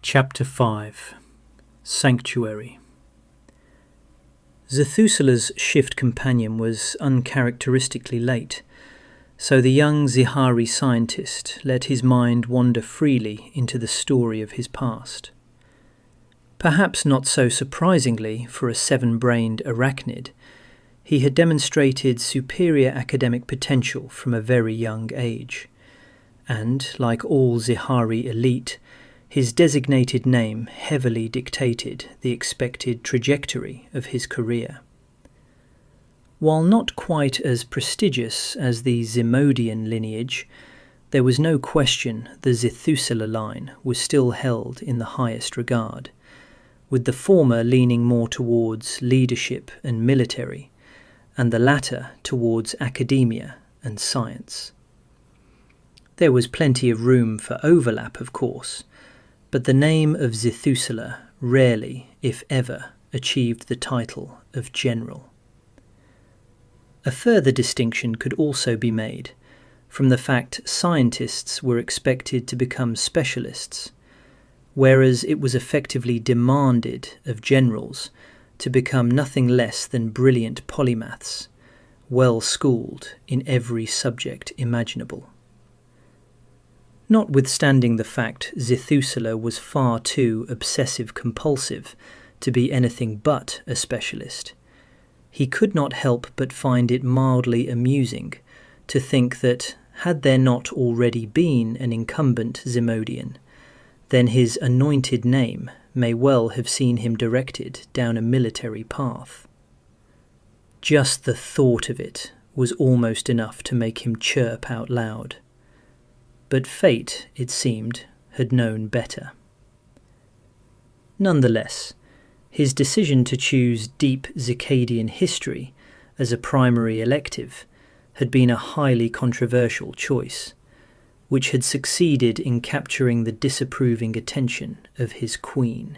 Chapter 5 Sanctuary. Zethusela's shift companion was uncharacteristically late, so the young Zihari scientist let his mind wander freely into the story of his past. Perhaps not so surprisingly for a seven-brained arachnid, he had demonstrated superior academic potential from a very young age, and, like all Zihari elite, his designated name heavily dictated the expected trajectory of his career. While not quite as prestigious as the Xicadian lineage, there was no question the Zethusela line was still held in the highest regard, with the former leaning more towards leadership and military, and the latter towards academia and science. There was plenty of room for overlap, of course, but the name of Zethusela rarely, if ever, achieved the title of general. A further distinction could also be made from the fact scientists were expected to become specialists, whereas it was effectively demanded of generals to become nothing less than brilliant polymaths, well schooled in every subject imaginable. Notwithstanding the fact Zethusela was far too obsessive-compulsive to be anything but a specialist, he could not help but find it mildly amusing to think that, had there not already been an incumbent Xicadian, then his anointed name may well have seen him directed down a military path. Just the thought of it was almost enough to make him chirp out loud. But fate, it seemed, had known better. Nonetheless, his decision to choose deep Xicadian history as a primary elective had been a highly controversial choice, which had succeeded in capturing the disapproving attention of his queen.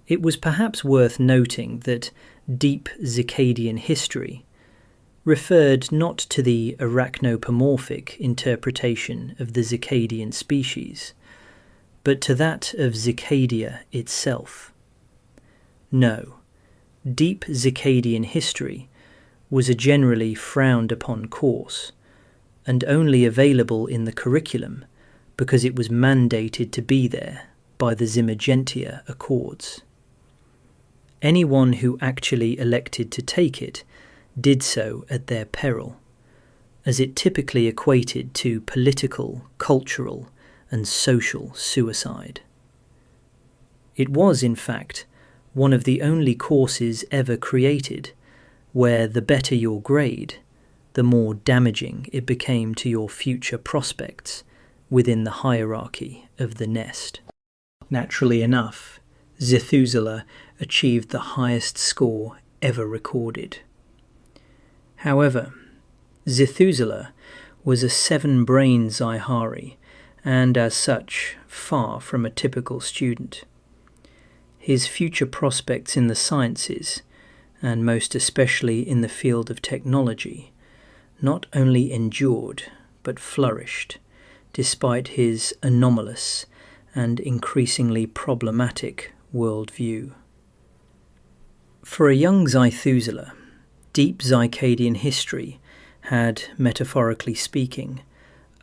It was perhaps worth noting that deep Xicadian history referred not to the arachnopomorphic interpretation of the Xicadian species, but to that of Xicadia itself. No, deep Xicadian history was a generally frowned upon course, and only available in the curriculum because it was mandated to be there by the Ximagentia Accords. Anyone who actually elected to take it did so at their peril, as it typically equated to political, cultural, and social suicide. It was, in fact, one of the only courses ever created where the better your grade, the more damaging it became to your future prospects within the hierarchy of the nest. Naturally enough, Zethusela achieved the highest score ever recorded. However, Zethusela was a seven-brain Zihari, and as such, far from a typical student. His future prospects in the sciences, and most especially in the field of technology, not only endured, but flourished, despite his anomalous and increasingly problematic worldview. For a young Zethusela, deep Xicadian history had, metaphorically speaking,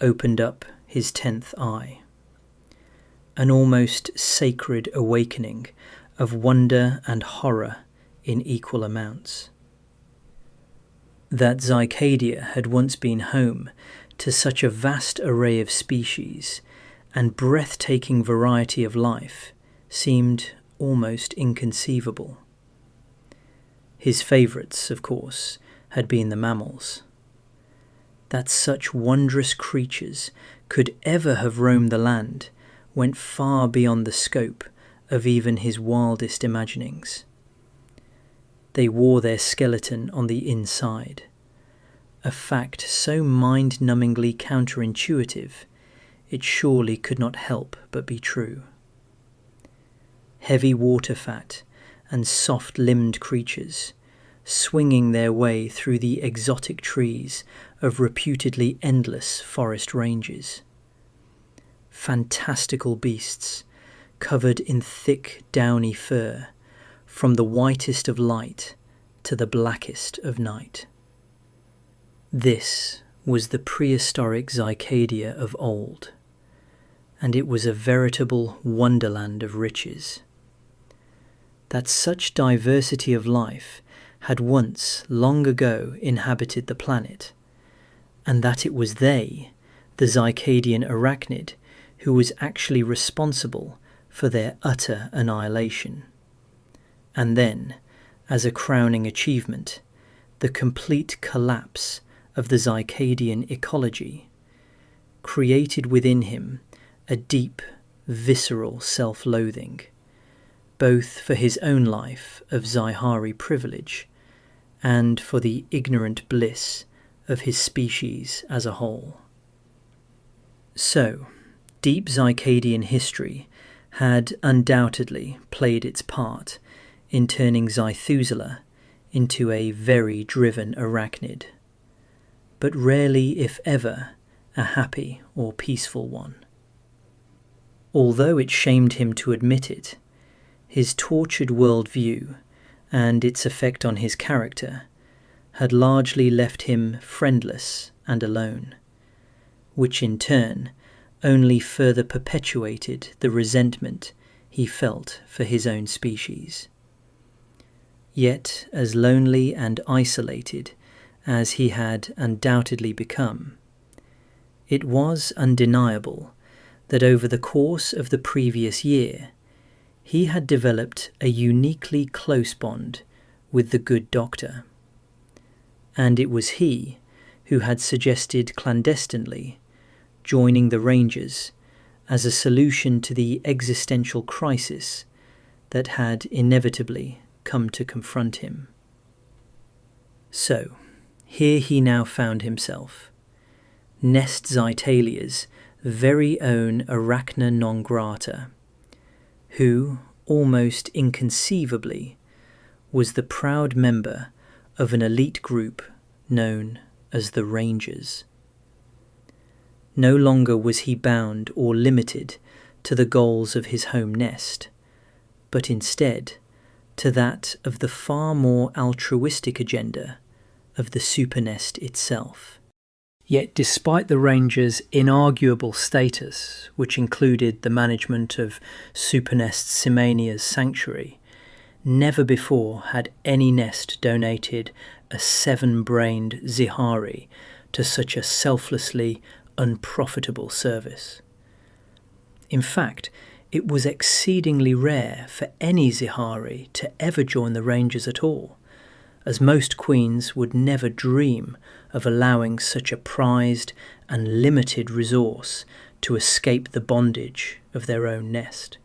opened up his 10th eye. An almost sacred awakening of wonder and horror in equal amounts. That Xicadia had once been home to such a vast array of species and breathtaking variety of life seemed almost inconceivable. His favourites, of course, had been the mammals. That such wondrous creatures could ever have roamed the land went far beyond the scope of even his wildest imaginings. They wore their skeleton on the inside, a fact so mind-numbingly counterintuitive it surely could not help but be true. Heavy water fat and soft-limbed creatures, swinging their way through the exotic trees of reputedly endless forest ranges. fantastical beasts covered in thick downy fur, from the whitest of light to the blackest of night. This was the prehistoric Xicadia of old, and it was a veritable wonderland of riches. That such diversity of life had once, long ago, inhabited the planet, and that it was they, the Xicadian arachnid, who was actually responsible for their utter annihilation. And then, as a crowning achievement, the complete collapse of the Xicadian ecology created within him a deep, visceral self-loathing, both for his own life of Xihari privilege and for the ignorant bliss of his species as a whole. So, deep Xicadian history had undoubtedly played its part in turning Xithuzela into a very driven arachnid, but rarely, if ever, a happy or peaceful one. Although it shamed him to admit it, his tortured worldview and its effect on his character had largely left him friendless and alone, which in turn only further perpetuated the resentment he felt for his own species. Yet, as lonely and isolated as he had undoubtedly become, it was undeniable that over the course of the previous year he had developed a uniquely close bond with the good doctor. And it was he who had suggested clandestinely joining the Rangers as a solution to the existential crisis that had inevitably come to confront him. So, here he now found himself, Nest Xitalia's very own arachna non grata, who, almost inconceivably, was the proud member of an elite group known as the Rangers. No longer was he bound or limited to the goals of his home nest, but instead to that of the far more altruistic agenda of the supernest itself. Yet despite the Rangers' inarguable status, which included the management of Supernest Simania's sanctuary, never before had any nest donated a 7-brained Xihari to such a selflessly unprofitable service. In fact, it was exceedingly rare for any Xihari to ever join the Rangers at all, as most queens would never dream of allowing such a prized and limited resource to escape the bondage of their own nest.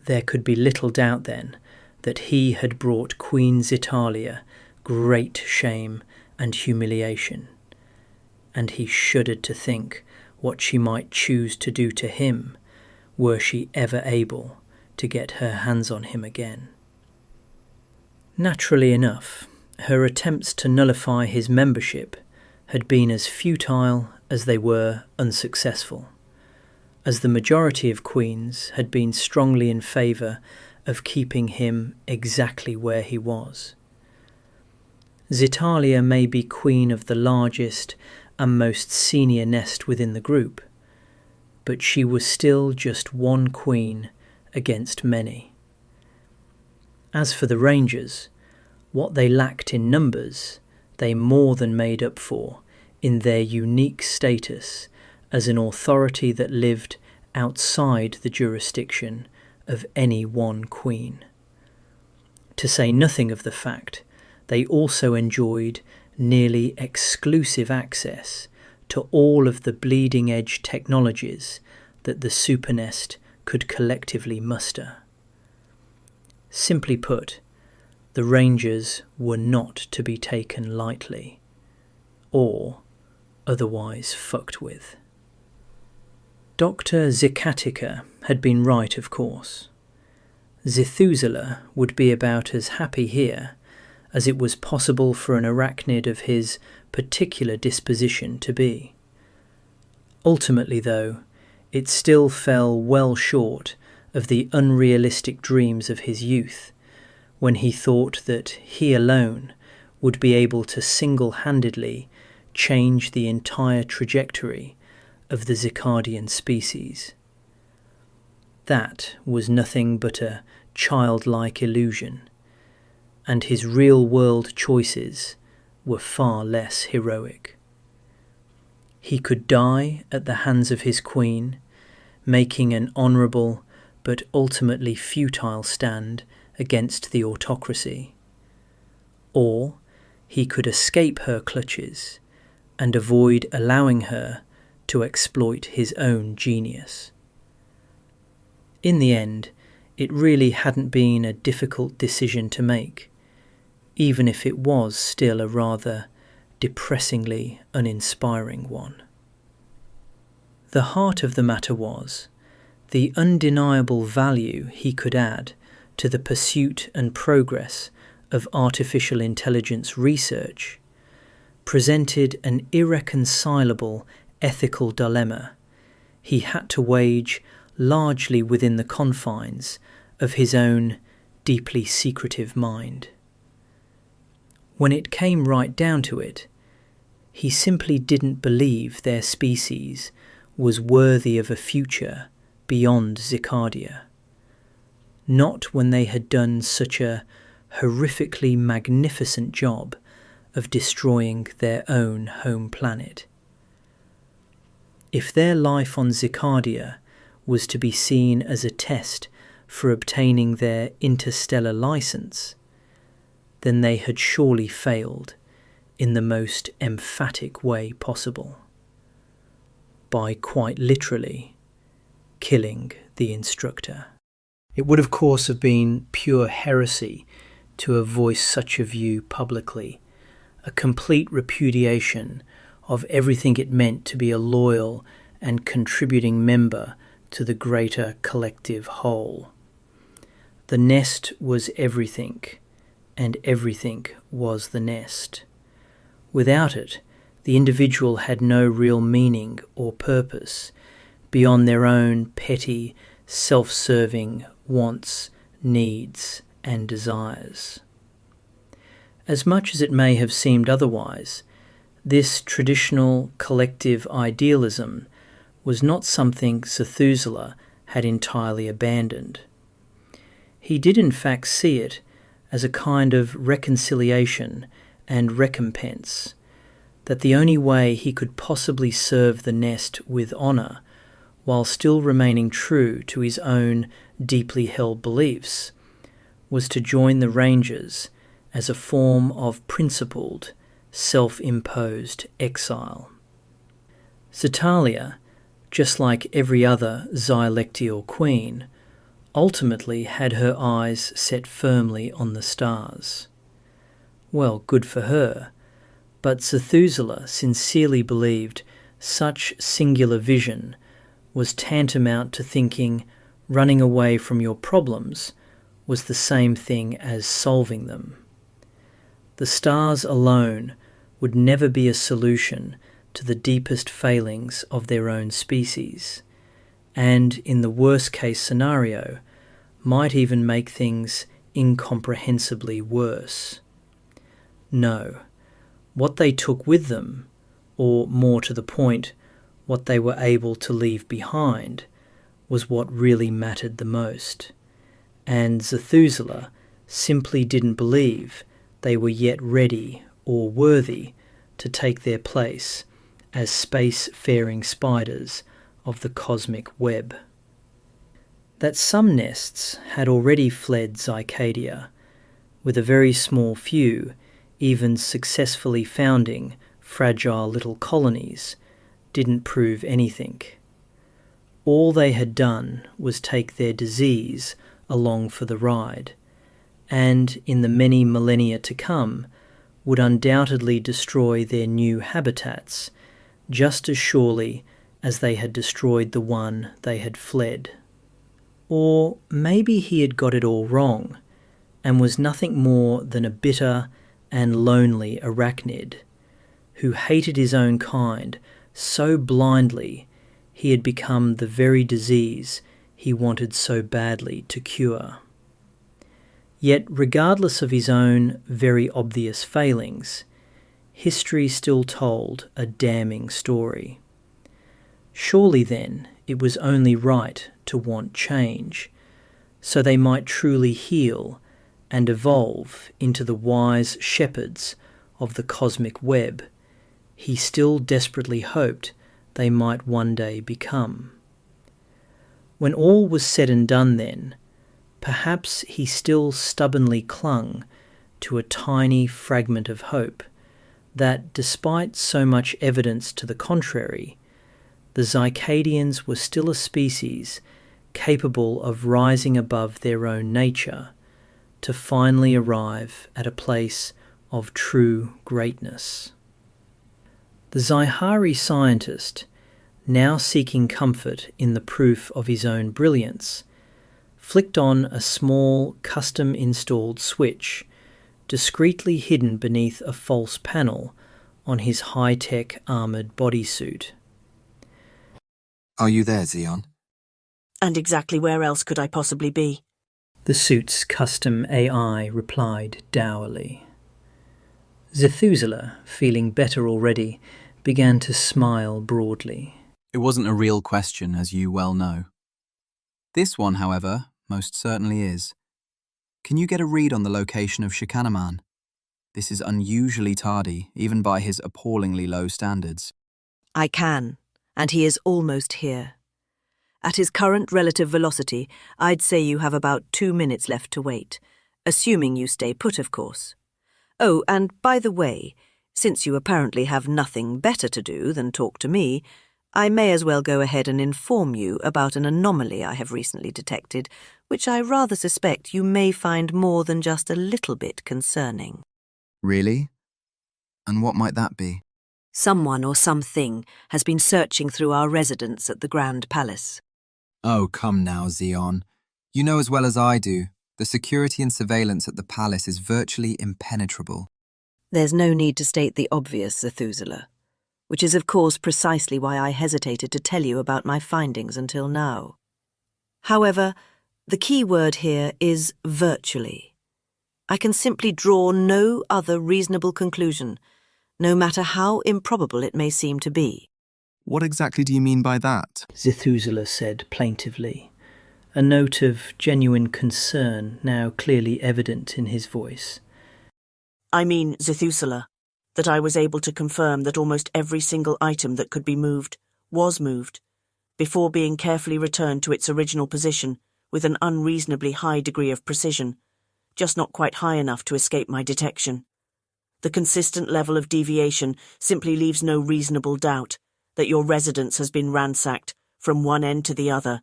There could be little doubt then that he had brought Queen Xitalia great shame and humiliation, and he shuddered to think what she might choose to do to him were she ever able to get her hands on him again. Naturally enough, her attempts to nullify his membership had been as futile as they were unsuccessful, as the majority of queens had been strongly in favour of keeping him exactly where he was. Xitalia may be queen of the largest and most senior nest within the group, but she was still just one queen against many. As for the Rangers, what they lacked in numbers, they more than made up for in their unique status as an authority that lived outside the jurisdiction of any one queen. To say nothing of the fact they also enjoyed nearly exclusive access to all of the bleeding-edge technologies that the supernest could collectively muster. Simply put, the Rangers were not to be taken lightly, or otherwise fucked with. Dr. Xicadian had been right, of course. Xithuzela would be about as happy here as it was possible for an arachnid of his particular disposition to be. Ultimately, though, it still fell well short of the unrealistic dreams of his youth, when he thought that he alone would be able to single-handedly change the entire trajectory of the Xicadian species. That was nothing but a childlike illusion, and his real-world choices were far less heroic. He could die at the hands of his queen, making an honourable but ultimately futile stand against the autocracy. Or he could escape her clutches and avoid allowing her to exploit his own genius. In the end, it really hadn't been a difficult decision to make, even if it was still a rather depressingly uninspiring one. The heart of the matter was the undeniable value he could add to the pursuit and progress of artificial intelligence research presented an irreconcilable ethical dilemma he had to wage largely within the confines of his own deeply secretive mind. When it came right down to it, he simply didn't believe their species was worthy of a future beyond Xicadia. Not when they had done such a horrifically magnificent job of destroying their own home planet. If their life on Xicadia was to be seen as a test for obtaining their interstellar license, then they had surely failed in the most emphatic way possible, by quite literally killing the instructor. It would of course have been pure heresy to have voiced such a view publicly, a complete repudiation of everything it meant to be a loyal and contributing member to the greater collective whole. The nest was everything, and everything was the nest. Without it, the individual had no real meaning or purpose beyond their own petty, self-serving wants, needs, and desires. As much as it may have seemed otherwise, this traditional collective idealism was not something Methuselah had entirely abandoned. He did in fact see it as a kind of reconciliation and recompense, that the only way he could possibly serve the nest with honour, while still remaining true to his own deeply held beliefs, was to join the Rangers as a form of principled, self-imposed exile. Zetalia, just like every other Xylectial queen, ultimately had her eyes set firmly on the stars. Well, good for her, but Methuselah sincerely believed such singular vision was tantamount to thinking running away from your problems was the same thing as solving them. The stars alone would never be a solution to the deepest failings of their own species, and in the worst case scenario might even make things incomprehensibly worse. No, what they took with them, or more to the point, what they were able to leave behind, was what really mattered the most, and Methuselah simply didn't believe they were yet ready or worthy to take their place as space-faring spiders of the cosmic web. That some nests had already fled Xycadia, with a very small few even successfully founding fragile little colonies, didn't prove anything. All they had done was take their disease along for the ride, and in the many millennia to come would undoubtedly destroy their new habitats just as surely as they had destroyed the one they had fled. Or maybe he had got it all wrong and was nothing more than a bitter and lonely arachnid who hated his own kind so blindly he had become the very disease he wanted so badly to cure. Yet, regardless of his own very obvious failings, history still told a damning story. Surely then it was only right to want change, so they might truly heal and evolve into the wise shepherds of the cosmic web he still desperately hoped they might one day become. When all was said and done then, perhaps he still stubbornly clung to a tiny fragment of hope that, despite so much evidence to the contrary, the Xicadians were still a species capable of rising above their own nature to finally arrive at a place of true greatness. The Xihari scientist, now seeking comfort in the proof of his own brilliance, flicked on a small custom-installed switch discreetly hidden beneath a false panel on his high-tech armoured bodysuit. Are you there, Xion? And exactly where else could I possibly be? The suit's custom AI replied dourly. Zethusela, feeling better already, began to smile broadly. It wasn't a real question, as you well know. This one, however, most certainly is. Can you get a read on the location of Xicadian? This is unusually tardy, even by his appallingly low standards. I can, and he is almost here. At his current relative velocity, I'd say you have about 2 minutes left to wait, assuming you stay put, of course. Oh, and by the way, since you apparently have nothing better to do than talk to me, I may as well go ahead and inform you about an anomaly I have recently detected, which I rather suspect you may find more than just a little bit concerning. Really? And what might that be? Someone or something has been searching through our residence at the Grand Palace. Oh, come now, Xion. You know as well as I do, the security and surveillance at the palace is virtually impenetrable. There's no need to state the obvious, Zethusela, which is of course precisely why I hesitated to tell you about my findings until now. However, the key word here is virtually. I can simply draw no other reasonable conclusion, no matter how improbable it may seem to be. What exactly do you mean by that? Zethusela said plaintively, a note of genuine concern now clearly evident in his voice. I mean, Zethusela, that I was able to confirm that almost every single item that could be moved was moved, before being carefully returned to its original position with an unreasonably high degree of precision, just not quite high enough to escape my detection. The consistent level of deviation simply leaves no reasonable doubt that your residence has been ransacked from one end to the other,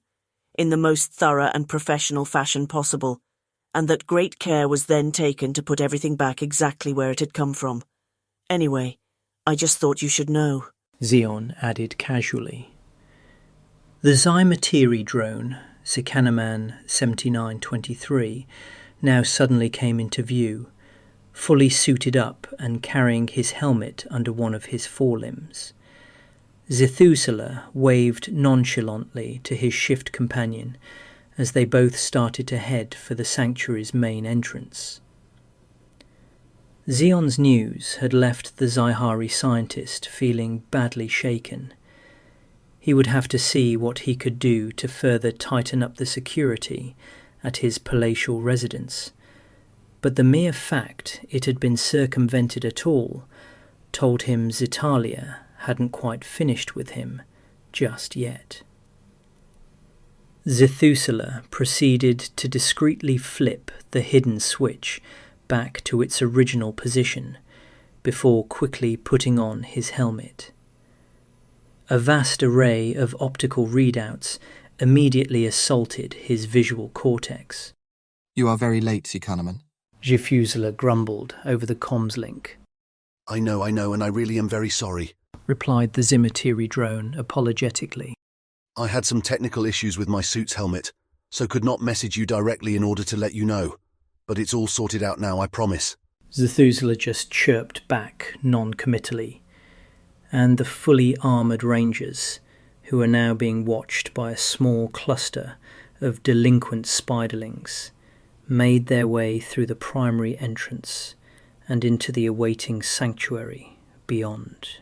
in the most thorough and professional fashion possible, and that great care was then taken to put everything back exactly where it had come from. Anyway, I just thought you should know. Xion added casually. The Xymateri drone, Xicadian 7923, now suddenly came into view, fully suited up and carrying his helmet under one of his forelimbs. Zethusela waved nonchalantly to his shift companion as they both started to head for the sanctuary's main entrance. Xion's news had left the Xihari scientist feeling badly shaken. He would have to see what he could do to further tighten up the security at his palatial residence, but the mere fact it had been circumvented at all told him Xitalia hadn't quite finished with him just yet. Zethusela proceeded to discreetly flip the hidden switch back to its original position before quickly putting on his helmet. A vast array of optical readouts immediately assaulted his visual cortex. You are very late, Xicadian. Zethusela grumbled over the comms link. I know, and I really am very sorry, replied the Xymateri drone apologetically. I had some technical issues with my suit's helmet, so could not message you directly in order to let you know. But it's all sorted out now, I promise. Zethusela just chirped back non-committally, and the fully armoured rangers, who are now being watched by a small cluster of delinquent spiderlings, made their way through the primary entrance and into the awaiting sanctuary beyond.